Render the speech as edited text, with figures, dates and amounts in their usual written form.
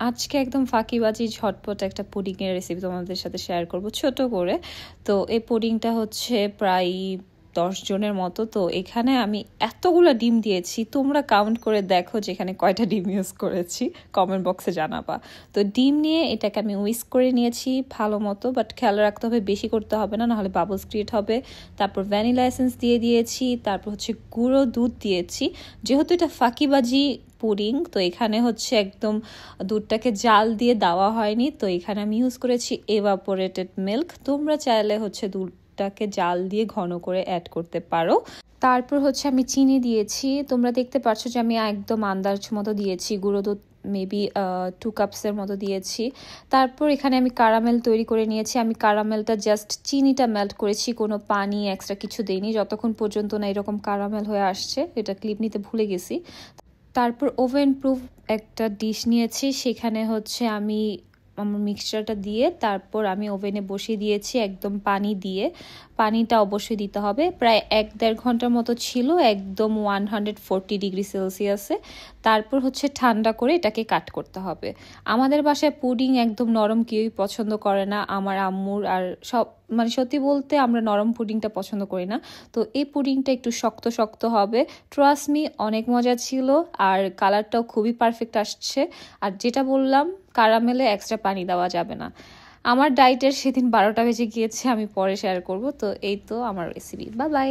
আজকে একদম ফাঁকিবাজি ঝটপট একটা পুডিংয়ের রেসিপি তোমাদের সাথে শেয়ার করব ছোট করে। তো এই পুডিংটা হচ্ছে প্রায় 10 জনের মতো। তো এখানে আমি এতগুলো ডিম দিয়েছি, তোমরা কাউন্ট করে দেখো যে এখানে কয়টা ডিম ইউজ করেছি, কমেন্ট বক্সে জানাবা। তো ডিম নিয়ে এটাকে আমি উইস্ক করে নিয়েছি ভালো মতো, বাট খেয়াল রাখতে হবে বেশি করতে হবে না, নাহলে বাবলস ক্রিয়েট হবে। তারপর ভ্যানিলা এসেন্স দিয়ে দিয়েছি, তারপর হচ্ছে গুঁড়ো দুধ দিয়েছি। যেহেতু এটা ফাঁকিবাজি পুডিং, তো এখানে হচ্ছে একদম দুধটাকে জাল দিয়ে দেওয়া হয়নি, তো এখানে আমি ইউজ করেছি এভাপোরেটেড মিল্ক। তোমরা চাইলে হচ্ছে দুধটাকে জাল দিয়ে ঘন করে অ্যাড করতে পারো। তারপর হচ্ছে আমি চিনি দিয়েছি, তোমরা দেখতে পাচ্ছ যে আমি একদম আন্দাজ মতো দিয়েছি। গুঁড়ো দুধ মেবি 2 কাপসের মতো দিয়েছি। তারপর এখানে আমি কারামেল তৈরি করে নিয়েছি। আমি কারামেলটা জাস্ট চিনিটা মেল্ট করেছি, কোনো পানি এক্সট্রা কিছু দেইনি, যতক্ষণ পর্যন্ত না এরকম কারামেল হয়ে আসছে। এটা ক্লিপ নিতে ভুলে গেছি। তারপর ওভেন প্রুফ একটা ডিশ নিয়েছি, সেখানে হচ্ছে আমি আমার মিক্সচারটা দিয়ে তারপর আমি ওভেনে বসিয়ে দিয়েছি একদম পানি দিয়ে। পানিটা অবশ্যই দিতে হবে, প্রায় 1-1.5 ঘন্টার মতো ছিল, একদম 140°C। তারপর হচ্ছে ঠান্ডা করে এটাকে কাট করতে হবে। আমাদের বাসায় পুডিং একদম নরম কেউই পছন্দ করে না, আমার আম্মুর আর সব, মানে সত্যি বলতে আমরা নরম পুডিংটা পছন্দ করি না। তো এই পুডিংটা একটু শক্ত শক্ত হবে। ট্রাস্ট মি, অনেক মজা ছিল, আর কালারটাও খুবই পারফেক্ট আসছে। আর যেটা বললাম, কারামেলে এক্সট্রা পানি দেওয়া যাবে না। আমার ডায়েটের সেদিন 12টা বেজে গিয়েছে, আমি পরে শেয়ার করব। তো এই তো আমার রেসিপি। Bye bye.